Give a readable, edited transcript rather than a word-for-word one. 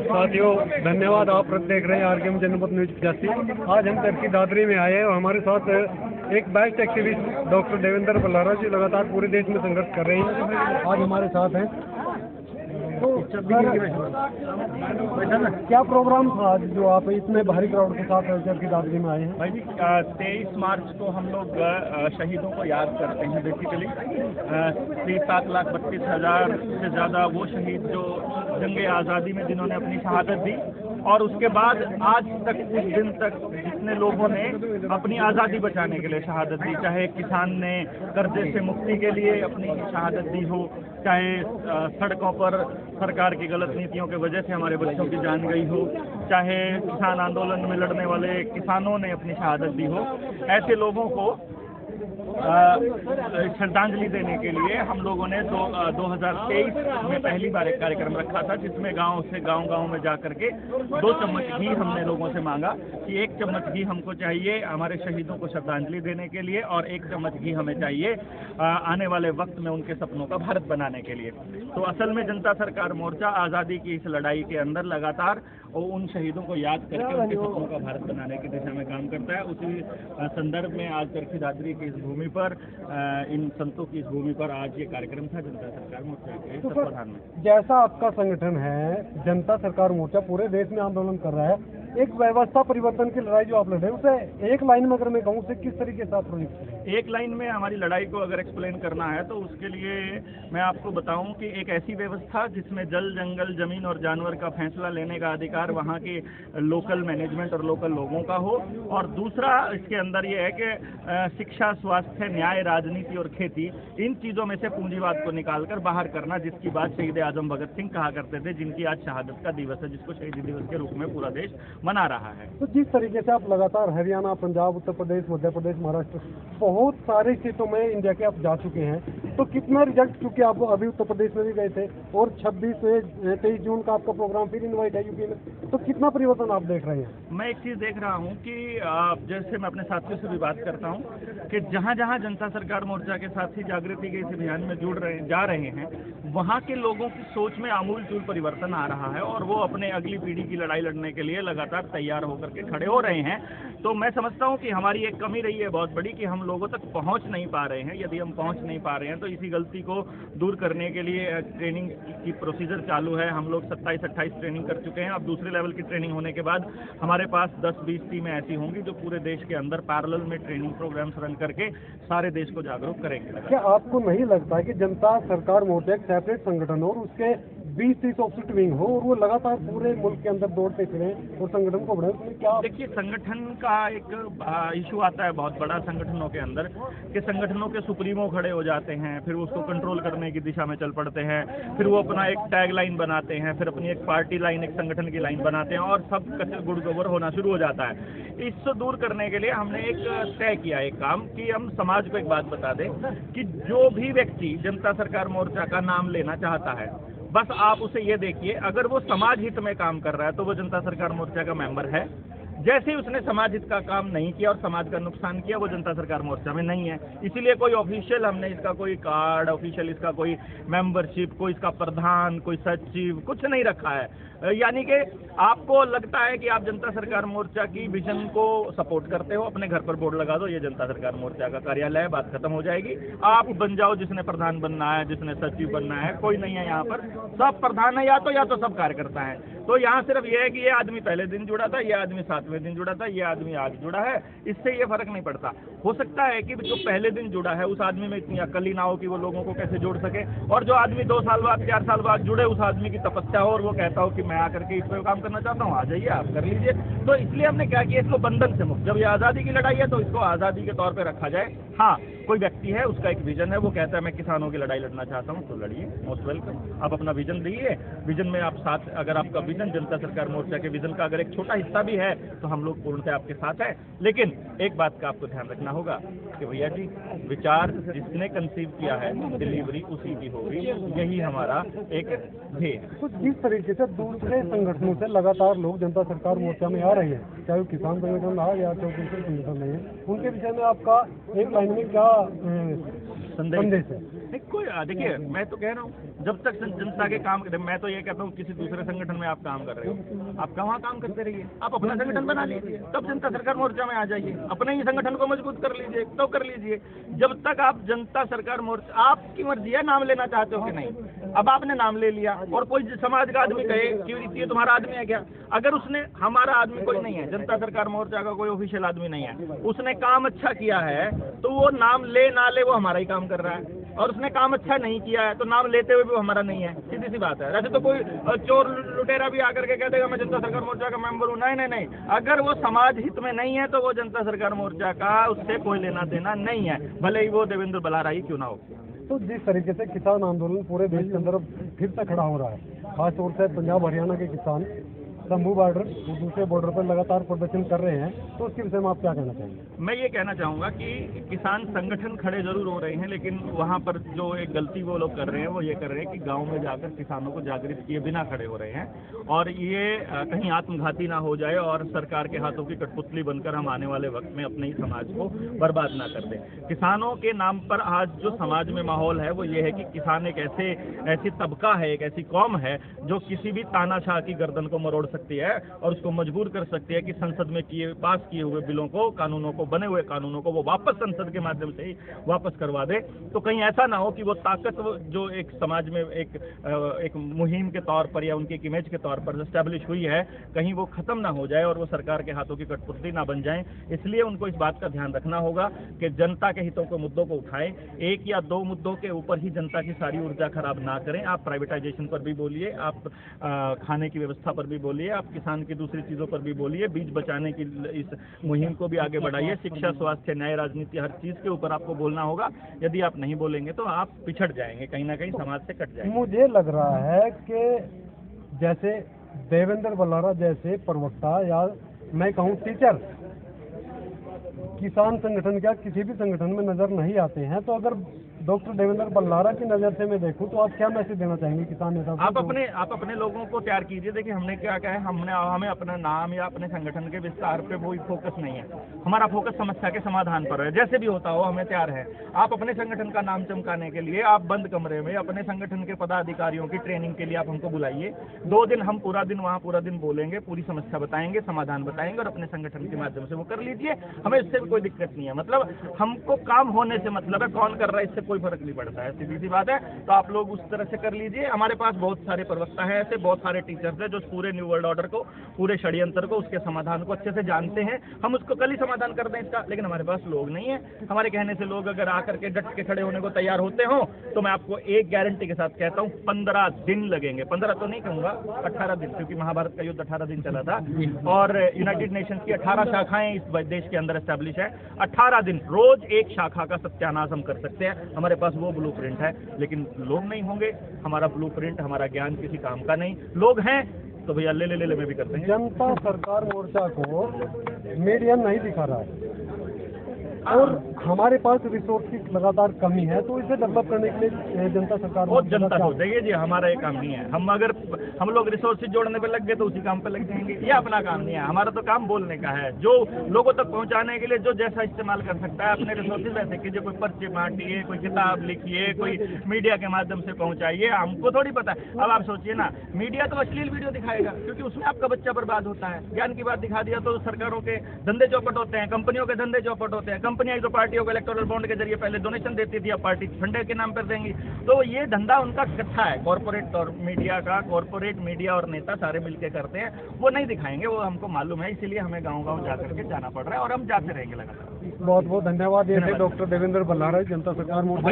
साथियों धन्यवाद। आप देख रहे हैं आरकेएम जनपद न्यूज 85। आज हम चरखी दादरी में आए हैं और हमारे साथ एक बेस्ट एक्टिविस्ट डॉक्टर देवेंद्र बल्लारा जी लगातार पूरे देश में संघर्ष कर रहे हैं। आज हमारे साथ हैं। तो क्या प्रोग्राम था आज जो आप इतने भारी क्राउड के साथ चरखी दादरी में आए हैं? भाई जी 23 मार्च को हम लोग शहीदों को याद करते हैं। बेसिकली 7,32,000 से ज़्यादा वो शहीद जो जंग आज़ादी में जिन्होंने अपनी शहादत दी, और उसके बाद आज तक उस दिन तक जितने लोगों ने अपनी आज़ादी बचाने के लिए शहादत दी, चाहे किसान ने कर्जे से मुक्ति के लिए अपनी शहादत दी हो, चाहे सड़कों पर सरकार की गलत नीतियों की वजह से हमारे बच्चों की जान गई हो, चाहे किसान आंदोलन में लड़ने वाले किसानों ने अपनी शहादत दी हो, ऐसे लोगों को श्रद्धांजलि देने के लिए हम लोगों ने 2023 में पहली बार एक कार्यक्रम रखा था, जिसमें गांव में जा करके 2 चम्मच घी हमने लोगों से मांगा कि 1 चम्मच घी हमको चाहिए हमारे शहीदों को श्रद्धांजलि देने के लिए, और 1 चम्मच घी हमें चाहिए आने वाले वक्त में उनके सपनों का भारत बनाने के लिए। तो असल में जनता सरकार मोर्चा आज़ादी की इस लड़ाई के अंदर लगातार उन शहीदों को याद करके उनके सपनों का भारत बनाने की दिशा में काम करता है। उसी संदर्भ में आज चरखी दादरी की इस भूमि पर, इन संतों की इस भूमि पर आज ये कार्यक्रम था जनता सरकार मोर्चा के तत्वाधान में। जैसा आपका संगठन है जनता सरकार मोर्चा पूरे देश में आंदोलन कर रहा है, एक व्यवस्था परिवर्तन की लड़ाई जो आप लड़ रहे हैं उसे एक लाइन में अगर मैं कहूँ उसे किस तरीके से आप प्रोजेक्ट? एक लाइन में हमारी लड़ाई को अगर एक्सप्लेन करना है तो उसके लिए मैं आपको बताऊं कि एक ऐसी व्यवस्था जिसमें जल, जंगल, जमीन और जानवर का फैसला लेने का अधिकार वहां के लोकल मैनेजमेंट और लोकल लोगों का हो, और दूसरा इसके अंदर ये है कि शिक्षा, स्वास्थ्य, न्याय, राजनीति और खेती, इन चीज़ों में से पूंजीवाद को निकालकर बाहर करना, जिसकी बात शहीद आजम भगत सिंह कहा करते थे, जिनकी आज शहादत का दिवस है, जिसको शहीदी दिवस के रूप में पूरा देश मना रहा है। तो जिस तरीके से आप लगातार हरियाणा, पंजाब, उत्तर प्रदेश, मध्य प्रदेश, महाराष्ट्र, बहुत सारे क्षेत्रों में इंडिया के आप जा चुके हैं, तो कितना रिजल्ट, क्योंकि आप अभी उत्तर प्रदेश में भी गए थे और 23 जून का आपका प्रोग्राम फिर इनवाइट है यूपी में, तो कितना परिवर्तन आप देख रहे हैं? मैं एक चीज़ देख रहा हूँ कि जैसे मैं अपने साथियों से भी बात करता हूँ कि जहाँ जहाँ जनता सरकार मोर्चा के साथी जागृति के इस अभियान में जा रहे हैं, वहाँ के लोगों की सोच में आमूल चूल परिवर्तन आ रहा है, और वो अपने अगली पीढ़ी की लड़ाई लड़ने के लिए लगातार तैयार होकर के खड़े हो रहे हैं। तो मैं समझता हूं कि हमारी एक कमी रही है बहुत बड़ी कि हम लोगों तक पहुंच नहीं पा रहे हैं। यदि हम पहुंच नहीं पा रहे हैं तो इसी गलती को दूर करने के लिए ट्रेनिंग की प्रोसीजर चालू है। हम लोग 27-28 ट्रेनिंग कर चुके हैं। अब दूसरे लेवल की ट्रेनिंग होने के बाद हमारे पास 10-20 टीमें ऐसी होंगी जो पूरे देश के अंदर पैरेलल में ट्रेनिंग प्रोग्राम्स रन करके सारे देश को जागरूक करेंगे। क्या आपको नहीं लगता है कि जनता सरकार मोर्चा एक सेपरेट संगठन और उसके 20-30 ऑफिसर विंग हो और वो लगातार पूरे मुल्क के अंदर दौड़ते फिरे और संगठन को बढ़ाए? तो क्या देखिए, संगठन का एक इशू आता है बहुत बड़ा संगठनों के अंदर कि संगठनों के सुप्रीमो खड़े हो जाते हैं, फिर उसको कंट्रोल करने की दिशा में चल पड़ते हैं, फिर वो अपना एक टैग लाइन बनाते हैं, फिर अपनी एक पार्टी लाइन, एक संगठन की लाइन बनाते हैं, और सब कचर गुड़ गोबर होना शुरू हो जाता है। इससे दूर करने के लिए हमने एक तय किया एक काम कि हम समाज को एक बात बता दें कि जो भी व्यक्ति जनता सरकार मोर्चा का नाम लेना चाहता है, बस आप उसे ये देखिए, अगर वो समाज हित में काम कर रहा है तो वो जनता सरकार मोर्चा का मेंबर है। जैसे ही उसने समाज हित का काम नहीं किया और समाज का नुकसान किया, वो जनता सरकार मोर्चा में नहीं है। इसीलिए कोई ऑफिशियल हमने इसका कोई कार्ड, ऑफिशियल इसका कोई मेंबरशिप, कोई इसका प्रधान, कोई सचिव, कुछ नहीं रखा है। यानी कि आपको लगता है कि आप जनता सरकार मोर्चा की विजन को सपोर्ट करते हो, अपने घर पर बोर्ड लगा दो, ये जनता सरकार मोर्चा का कार्यालय है, बात खत्म हो जाएगी। आप बन जाओ, जिसने प्रधान बनना है, जिसने सचिव बनना है, कोई नहीं है यहाँ पर, सब प्रधान है या तो सब कार्यकर्ता है। तो यहाँ सिर्फ ये है कि ये आदमी पहले दिन जुड़ा था, ये आदमी 7वें दिन जुड़ा था, ये आदमी आज जुड़ा है, इससे ये फर्क नहीं पड़ता। हो सकता है कि जो पहले दिन जुड़ा है उस आदमी में इतनी अक्ल ही ना हो कि वो लोगों को कैसे जोड़ सके, और जो आदमी 2 साल बाद, 4 साल बाद जुड़े, उस आदमी की तपस्या हो और वो कहता हो कि मैं आकर के इस पर काम करना चाहता हूँ, आ जाइए, आप कर लीजिए। तो इसलिए हमने क्या किया, इसको बंधन से मुक्त, जब ये आज़ादी की लड़ाई है तो इसको आज़ादी के तौर पर रखा जाए। हाँ, कोई व्यक्ति है, उसका एक विजन है, वो कहता है मैं किसानों की लड़ाई लड़ना चाहता हूँ, तो लड़िए, मोस्ट वेलकम। आप अपना विजन दिए, विजन में आप साथ, अगर आपका विजन जनता सरकार मोर्चा के विजन का अगर एक छोटा हिस्सा भी है तो हम लोग पूर्णतः आपके साथ हैं। लेकिन एक बात का आपको ध्यान रखना होगा कि भैया जी, विचार जिसने कंसीव किया है, डिलीवरी उसी की होगी, यही हमारा एक ध्येय है। तो जिस तरीके से दूसरे संगठनों से लगातार लोग जनता सरकार मोर्चा में आ रहे हैं, चाहे वो किसान संगठन आ या चाहे दूसरे संगठन नहीं है, उनके विषय में आपका एक लाइन में क्या संदेश है? नहीं कोई देखिए, मैं तो कह रहा हूँ जब तक जनता के काम, मैं तो ये कहता हूँ किसी दूसरे संगठन में आप काम कर रहे हो, आप वहाँ काम करते रहिए, आप अपना संगठन बना लीजिए, तब जनता सरकार मोर्चा में आ जाइए, अपने ही संगठन को मजबूत कर लीजिए, तो कर लीजिए। जब तक आप जनता सरकार मोर्चा, आपकी मर्जी है नाम लेना चाहते हो कि नहीं। अब आपने नाम ले लिया और कोई समाज का आदमी कहे कि ये तुम्हारा आदमी है क्या, अगर उसने, हमारा आदमी कोई नहीं है, जनता सरकार मोर्चा का कोई ऑफिशियल आदमी नहीं है, उसने काम अच्छा किया है तो वो नाम ले ना ले वो हमारा ही काम कर रहा है, और उसने काम अच्छा नहीं किया है तो नाम लेते हुए भी हमारा नहीं है। सीधी सी बात है। वैसे तो कोई चोर लुटेरा भी आकर के कह देगा मैं जनता सरकार मोर्चा का मेंबर हूँ, नहीं नहीं नहीं, अगर वो समाज हित में नहीं है तो वो जनता सरकार मोर्चा का उससे कोई लेना देना नहीं है, भले ही वो देवेंद्र बल्लारा ही क्यों ना हो। तो जिस तरीके से किसान आंदोलन पूरे देश के अंदर फिर से खड़ा हो रहा है, खासतौर से पंजाब हरियाणा के किसान शंभू बॉर्डर और दूसरे बॉर्डर पर लगातार प्रदर्शन कर रहे हैं, तो उसके विषय में आप क्या कहना चाहेंगे? मैं ये कहना चाहूँगा कि किसान संगठन खड़े जरूर हो रहे हैं, लेकिन वहाँ पर जो एक गलती वो लोग कर रहे हैं वो ये कर रहे हैं कि गांव में जाकर किसानों को जागृत किए बिना खड़े हो रहे हैं, और ये कहीं आत्मघाती ना हो जाए और सरकार के हाथों की कठपुतली बनकर हम आने वाले वक्त में अपने ही समाज को बर्बाद ना कर दें। किसानों के नाम पर आज जो समाज में माहौल है वो ये है कि किसान एक ऐसी तबका है, एक ऐसी कौम है जो किसी भी तानाशाह की गर्दन को मरोड़ सकती है और उसको मजबूर कर सकती है कि संसद में पास किए हुए बिलों को, कानूनों को, बने हुए कानूनों को वो वापस संसद के माध्यम से ही वापस करवा दे। तो कहीं ऐसा ना हो कि वो ताकत जो एक समाज में एक मुहिम के तौर पर या उनकी एक इमेज के तौर पर एस्टैब्लिश हुई है, कहीं वो खत्म ना हो जाए और वो सरकार के हाथों की कठपुतली ना बन जाए। इसलिए उनको इस बात का ध्यान रखना होगा कि जनता के हितों के मुद्दों को उठाएं, एक या दो मुद्दों के ऊपर ही जनता की सारी ऊर्जा खराब ना करें। आप प्राइवेटाइजेशन पर भी बोलिए, आप खाने की व्यवस्था पर भी बोलिए, आप किसान की दूसरी चीजों पर भी बोलिए, बीज बचाने की इस मुहिम को भी आगे बढ़ाइए, शिक्षा, स्वास्थ्य, न्याय, राजनीति, हर चीज के ऊपर आपको बोलना होगा। यदि आप नहीं बोलेंगे तो आप पिछड़ जाएंगे, कहीं ना कहीं समाज से कट जाएंगे। मुझे लग रहा है कि जैसे देवेंद्र बल्लारा जैसे प्रवक्ता या मैं कहूँ टीचर किसान संगठन क्या किसी भी संगठन में नजर नहीं आते हैं, तो अगर डॉक्टर देवेंद्र बल्लारा की नजर से मैं देखूं तो आप क्या मैसेज देना चाहेंगे किसान नेता को? आप अपने लोगों को तैयार कीजिए। देखिए हमने क्या कहा है, हमें अपना नाम या अपने संगठन के विस्तार पे कोई फोकस नहीं है, हमारा फोकस समस्या के समाधान पर है। जैसे भी होता हो हमें तैयार है। आप अपने संगठन का नाम चमकाने के लिए आप बंद कमरे में अपने संगठन के पदाधिकारियों की ट्रेनिंग के लिए आप हमको बुलाइए, 2 दिन हम पूरा दिन बोलेंगे, पूरी समस्या बताएंगे, समाधान बताएंगे और अपने संगठन के माध्यम से वो कर लीजिए। हमें इससे भी कोई दिक्कत नहीं है, मतलब हमको काम होने से मतलब है, कौन कर रहा है इससे कोई फर्क नहीं पड़ता है, सीधी सी बात है। तो आप लोग उस तरह से कर लीजिए। हमारे पास बहुत सारे प्रवक्ता हैं, ऐसे बहुत सारे टीचर्स हैं जो पूरे न्यू वर्ल्ड ऑर्डर को, पूरे षड्यंत्र को, उसके समाधान को अच्छे से जानते हैं। हम उसको कल ही समाधान कर दें इसका, लेकिन हमारे पास लोग नहीं है। हमारे कहने से लोग अगर आकर के डट के खड़े होने को तैयार होते हो तो मैं आपको एक गारंटी के साथ कहता हूँ 15 दिन लगेंगे। 15 तो नहीं कहूँगा, 18 दिन, क्योंकि महाभारत का युद्ध 18 दिन चला था और यूनाइटेड नेशंस की 18 शाखाएं इस देश के अंदर एस्टैब्लिश है। 18 दिन रोज एक शाखा का सत्यानाश हम कर सकते हैं। हमारे पास वो ब्लूप्रिंट है, लेकिन लोग नहीं होंगे। हमारा ब्लूप्रिंट, हमारा ज्ञान किसी काम का नहीं। लोग हैं तो भैया ले में भी करते हैं। जनता सरकार मोर्चा को मीडिया नहीं दिखा रहा है और हमारे पास रिसोर्स की लगातार कमी है, तो इसे डेवलप करने के लिए जनता सरकार बहुत जनता को देखिए जी, हमारा ये काम नहीं है। हम लोग रिसोर्सेज जोड़ने पे लग गए तो उसी काम पे लग जाएंगे, ये अपना काम नहीं है। हमारा तो काम बोलने का है, जो लोगों तक पहुंचाने के लिए जो जैसा इस्तेमाल कर सकता है अपने रिसोर्सेज वैसे कीजिए। कोई पर्चे बांटिए, कोई किताब लिखिए, कोई मीडिया के माध्यम से पहुंचाइए। हमको थोड़ी पता है। अब आप सोचिए ना, मीडिया तो अश्लील वीडियो दिखाएगा क्योंकि उसमें आपका बच्चा बर्बाद होता है। ज्ञान की बात दिखा दिया तो सरकारों के धंधे चौपट होते हैं, कंपनियों के धंधे चौपट होते हैं। कंपनियां जो पार्टियों को इलेक्टोरल बॉन्ड के जरिए पहले डोनेशन देती थी, अब पार्टी फंडे के नाम पर देंगी। तो ये धंधा उनका इकट्ठा है, कॉर्पोरेट और मीडिया का। कॉर्पोरेट, मीडिया और नेता सारे मिलकर करते हैं, वो नहीं दिखाएंगे, वो हमको मालूम है। इसीलिए हमें गाँव जाकर के जाना पड़ रहा है और हम जाते रहेंगे लगातार। बहुत बहुत धन्यवाद। ये थे डॉक्टर देवेंद्र बल्लारा, जनता सरकार मोर्चा।